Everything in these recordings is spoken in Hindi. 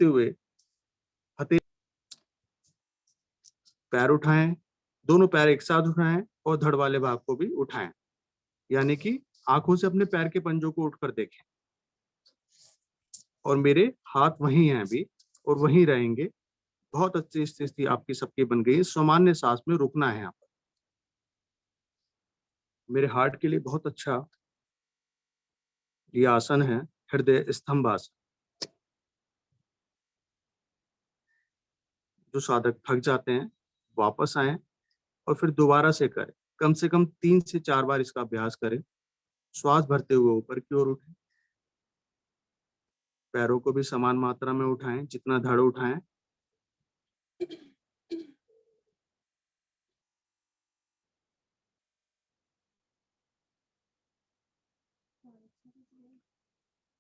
हुए हथे पैर उठाएं, दोनों पैर एक साथ उठाएं और धड़ वाले भाग को भी उठाएं, यानी कि आंखों से अपने पैर के पंजों को उठकर देखें। और मेरे हाथ वहीं हैं अभी और वहीं रहेंगे। बहुत अच्छी स्थिति आपकी सबकी बन गई है। सामान्य सांस में रुकना है यहाँ पर। मेरे हार्ट के लिए बहुत अच्छा ये आसन है, हृदय स्तंभ आसन। जो साधक थक जाते हैं वापस आए और फिर दोबारा से कम 3 से 4 बार इसका अभ्यास करें। श्वास भरते हुए ऊपर की ओर उठें, पैरों को भी समान मात्रा में उठाएं जितना धड़ उठाएं।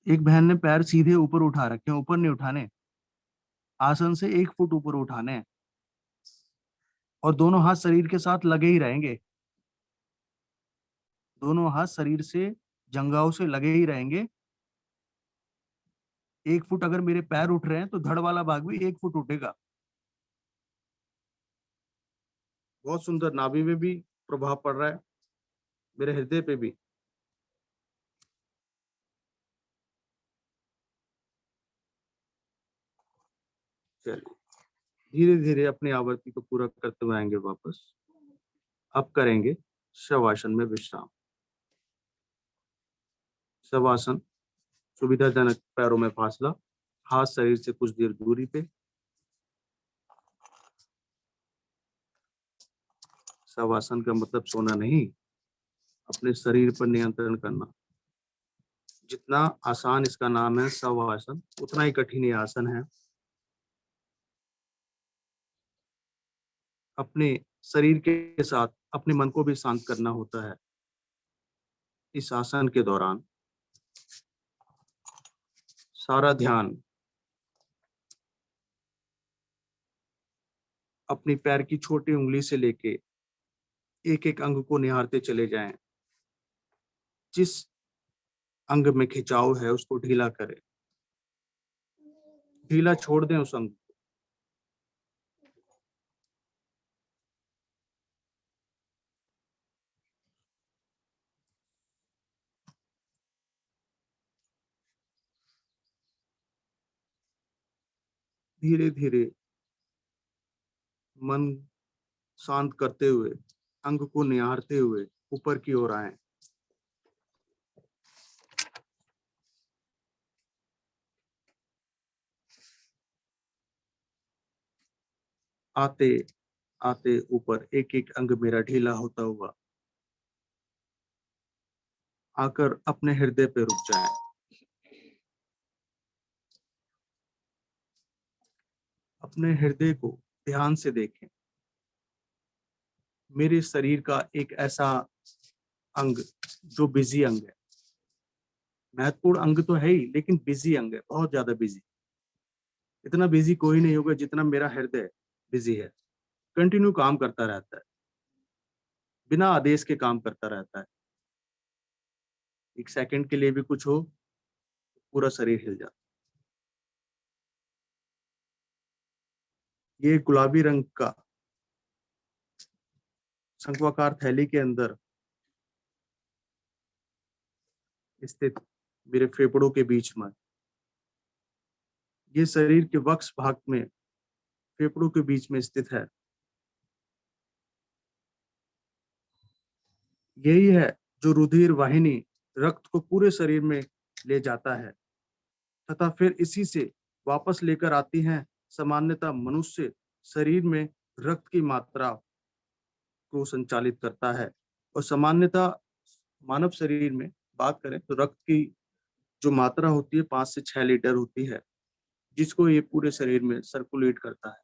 एक बहन ने पैर सीधे ऊपर उठा रखे हैं, ऊपर नहीं उठाने, आसन से 1 फुट ऊपर उठाने हैं और दोनों हाथ शरीर के साथ लगे ही रहेंगे। दोनों हाथ शरीर से जंघाओं से लगे ही रहेंगे। 1 फुट अगर मेरे पैर उठ रहे हैं तो धड़ वाला भाग भी 1 फुट उठेगा। बहुत सुंदर, नाभि में भी प्रभाव पड़ रहा है, मेरे हृदय पे भी। चलिए धीरे धीरे अपनी आवृत्ति को पूरा करते हुए आएंगे वापस। अब करेंगे शवासन में विश्राम। शवासन, सुविधाजनक पैरों में फासला, हाथ शरीर से कुछ देर दूरी पे। शवासन का मतलब सोना नहीं, अपने शरीर पर नियंत्रण करना। जितना आसान इसका नाम है शवासन, उतना ही कठिन ये आसन है। अपने शरीर के साथ अपने मन को भी शांत करना होता है। इस आसन के दौरान सारा ध्यान अपनी पैर की छोटी उंगली से लेके एक एक अंग को निहारते चले जाएं। जिस अंग में खिंचाव है उसको ढीला करें, ढीला छोड़ दें उस अंग को। धीरे धीरे मन शांत करते हुए अंग को निहारते हुए ऊपर की ओर आए। आते आते ऊपर एक एक अंग मेरा ढीला होता हुआ आकर अपने हृदय पे रुक जाए। अपने हृदय को ध्यान से देखें। मेरे शरीर का एक ऐसा अंग जो बिजी अंग है, महत्वपूर्ण अंग तो है ही लेकिन बिजी अंग है, बहुत ज्यादा बिजी। इतना बिजी कोई नहीं होगा जितना मेरा हृदय बिजी है। कंटिन्यू काम करता रहता है, बिना आदेश के काम करता रहता है। एक सेकंड के लिए भी कुछ हो पूरा शरीर हिल जाता है। ये गुलाबी रंग का शंक्वाकार थैली के अंदर स्थित मेरे फेफड़ों के बीच में, ये शरीर के वक्ष भाग में फेफड़ों के बीच में स्थित है। यही है जो रुधिर वाहिनी रक्त को पूरे शरीर में ले जाता है तथा फिर इसी से वापस लेकर आती हैं। सामान्यतः मनुष्य शरीर में रक्त की मात्रा को संचालित करता है और सामान्यतः मानव शरीर में बात करें तो रक्त की जो मात्रा होती है 5 से 6 लीटर होती है, जिसको ये पूरे शरीर में सर्कुलेट करता है।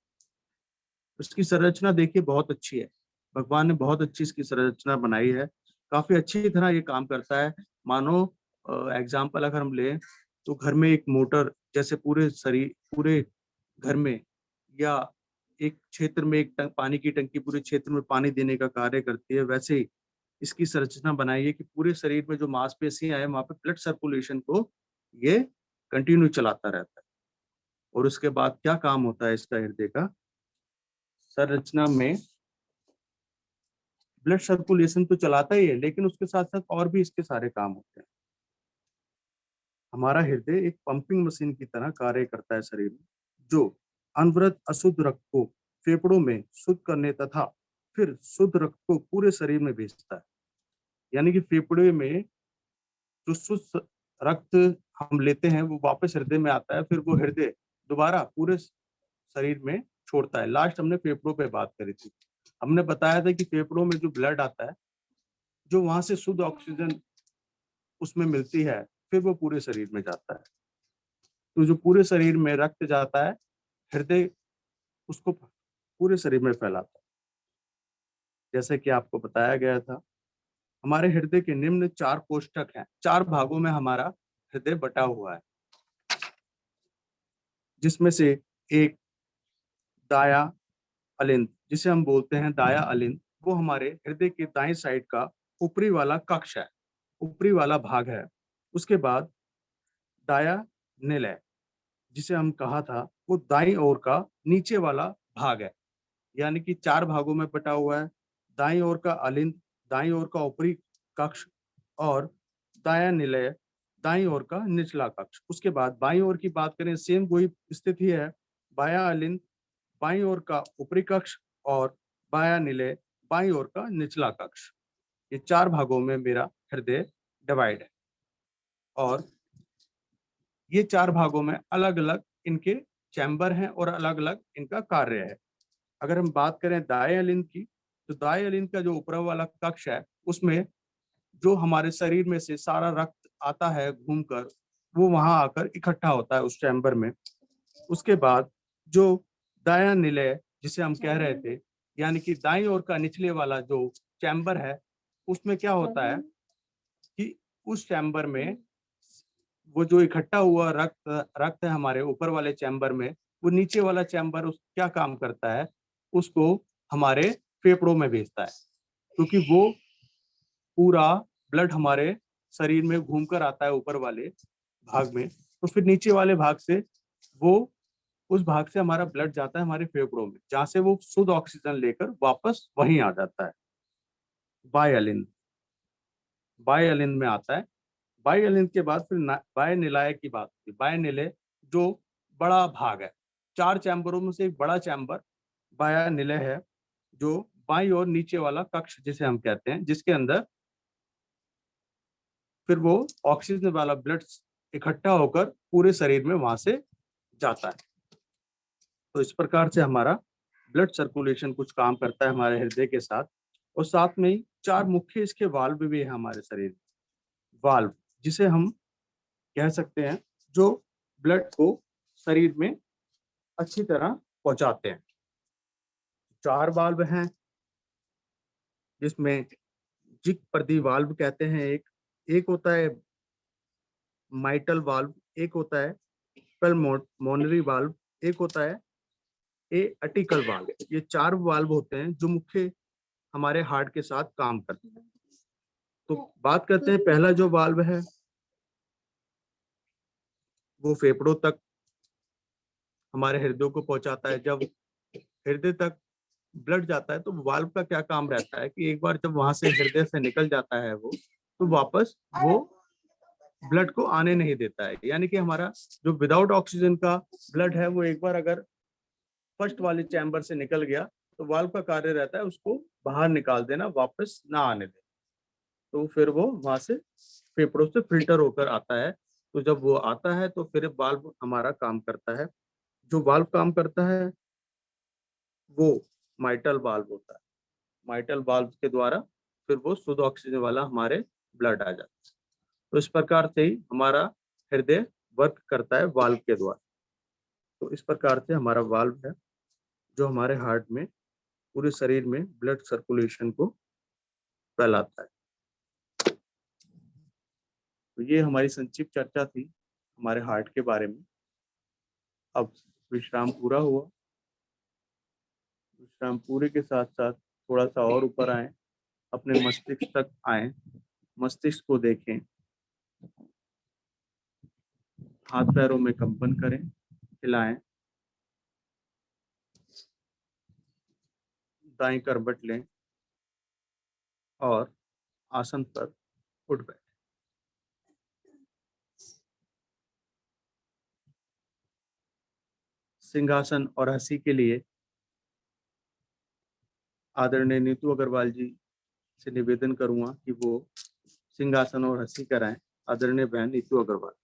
उसकी संरचना देखिए बहुत अच्छी है, भगवान ने बहुत अच्छी इसकी संरचना बनाई है, काफी अच्छी तरह ये काम करता है। मानो एग्जाम्पल अगर हम लें तो घर में एक मोटर जैसे पूरे शरीर, पूरे घर में या एक क्षेत्र में एक पानी की टंकी पूरे क्षेत्र में पानी देने का कार्य करती है, वैसे ही इसकी संरचना बनाई है कि पूरे शरीर में जो मांसपेशियां है वहां पे ब्लड सर्कुलेशन को ये कंटिन्यू चलाता रहता है। और उसके बाद क्या काम होता है इसका हृदय का? संरचना में ब्लड सर्कुलेशन तो चलाता ही है, लेकिन उसके साथ साथ और भी इसके सारे काम होते हैं। हमारा हृदय एक पंपिंग मशीन की तरह कार्य करता है शरीर में, जो अनवरत अशुद्ध रक्त को फेफड़ों में शुद्ध करने तथा फिर शुद्ध रक्त को पूरे शरीर में भेजता है। यानी कि फेफड़े में जो शुद्ध रक्त हम लेते हैं वो वापस हृदय में आता है, फिर वो हृदय दोबारा पूरे शरीर में छोड़ता है। लास्ट हमने फेफड़ों पे बात करी थी, हमने बताया था कि फेफड़ों में जो ब्लड आता है, जो वहां से शुद्ध ऑक्सीजन उसमें मिलती है, फिर वो पूरे शरीर में जाता है। तो जो पूरे शरीर में रक्त जाता है, हृदय उसको पूरे शरीर में फैलाता है। जैसे कि आपको बताया गया था, हमारे हृदय के निम्न 4 कोष्ठक हैं। 4 भागों में हमारा हृदय बटा हुआ है, जिसमें से एक दाया अलिंद, जिसे हम बोलते हैं दाया अलिंद, वो हमारे हृदय के दाएं साइड का ऊपरी वाला कक्ष है, ऊपरी वाला भाग है। उसके बाद दाया निलय, जिसे हम कहा था, वो दाईं ओर का नीचे वाला भाग है। यानी कि 4 भागों में बटा हुआ है। दाईं ओर का अलिंद, दाईं ओर का ऊपरी कक्ष और दाया निलय, दाईं ओर का निचला कक्ष। उसके बाद बाईं ओर की बात करें, सेम वही स्थिति है। बाया अलिंद, बाईं ओर का ऊपरी कक्ष और बाया निलय, बाईं ओर का निचला कक्ष। ये 4 भागों में मेरा हृदय डिवाइड है, और ये 4 भागों में अलग अलग इनके चैम्बर हैं और अलग अलग इनका कार्य है। अगर हम बात करें दाएं अलिंद की, तो दाएं अलिंद का जो ऊपर वाला कक्ष है, उसमें जो हमारे शरीर में से सारा रक्त आता है घूमकर, वो वहां आकर इकट्ठा होता है उस चैम्बर में। उसके बाद जो दायां निलय जिसे हम कह रहे थे, यानी कि दाईं ओर का निचले वाला जो चैम्बर है, उसमें क्या होता है कि उस चैम्बर में वो जो इकट्ठा हुआ रक्त रक्त है हमारे ऊपर वाले चैम्बर में, वो नीचे वाला चैम्बर उस क्या काम करता है, उसको हमारे फेफड़ों में भेजता है। क्योंकि वो पूरा ब्लड हमारे शरीर में घूमकर आता है ऊपर वाले भाग में, तो फिर नीचे वाले भाग से वो उस भाग से हमारा ब्लड जाता है हमारे फेफड़ों में, जहां से वो शुद्ध ऑक्सीजन लेकर वापस वहीं आ जाता है। बायलिन, बायलिन में आता है। बायलिन के बाद फिर बाय निलय की बात होती है। बाय निलय जो बड़ा भाग है, 4 चैम्बरों में से एक बड़ा चैम्बर बाया निलय है, जो बाईं और नीचे वाला कक्ष जिसे हम कहते हैं, जिसके अंदर फिर वो ऑक्सीजन वाला ब्लड इकट्ठा होकर पूरे शरीर में वहां से जाता है। तो इस प्रकार से हमारा ब्लड सर्कुलेशन कुछ काम करता है हमारे हृदय के साथ। और साथ में ही 4 मुख्य इसके वाल्व भी है हमारे शरीर में। वाल्व जिसे हम कह सकते हैं, जो ब्लड को शरीर में अच्छी तरह पहुंचाते हैं। 4 वाल्व हैं, जिसमें जिग प्रदी वाल्व कहते हैं, एक एक होता है माइटल वाल्व, एक होता है पल्मोनरी वाल्व, एक होता है ए अटिकल वाल्व। ये 4 वाल्व होते हैं जो मुख्य हमारे हार्ट के साथ काम करते हैं। तो बात करते हैं, पहला जो वाल्व है वो फेफड़ों तक हमारे हृदय को पहुंचाता है। जब हृदय तक ब्लड जाता है, तो वाल्व का क्या काम रहता है कि एक बार जब वहां से हृदय से निकल जाता है वो, तो वापस वो ब्लड को आने नहीं देता है। यानी कि हमारा जो विदाउट ऑक्सीजन का ब्लड है, वो एक बार अगर फर्स्ट वाले चैम्बर से निकल गया, तो वाल्व का कार्य रहता है उसको बाहर निकाल देना, वापस ना आने देना। तो फिर वो वहां से फेफड़ों से फिल्टर होकर आता है। तो जब वो आता है तो फिर वाल्व हमारा काम करता है। जो वाल्व काम करता है वो माइटल वाल्व होता है। माइटल वाल्व के द्वारा फिर वो शुद्ध ऑक्सीजन वाला हमारे ब्लड आ जाता है। तो इस प्रकार से ही हमारा हृदय वर्क करता है वाल्व के द्वारा। तो इस प्रकार से हमारा वाल्व है जो हमारे हार्ट में पूरे शरीर में ब्लड सर्कुलेशन को फैलाता है। तो ये हमारी संक्षिप्त चर्चा थी हमारे हार्ट के बारे में। अब विश्राम पूरा हुआ। विश्राम पूरे के साथ साथ थोड़ा सा और ऊपर आए, अपने मस्तिष्क तक आए, मस्तिष्क को देखें, हाथ पैरों में कंपन करें, हिलाएं, दाएं करवट लें और आसन पर उठ बैठें। सिंहासन और हंसी के लिए आदरणीय नीतू अग्रवाल जी से निवेदन करूंगा कि वो सिंहासन और हंसी कराएं। आदरणीय बहन नीतू अग्रवाल।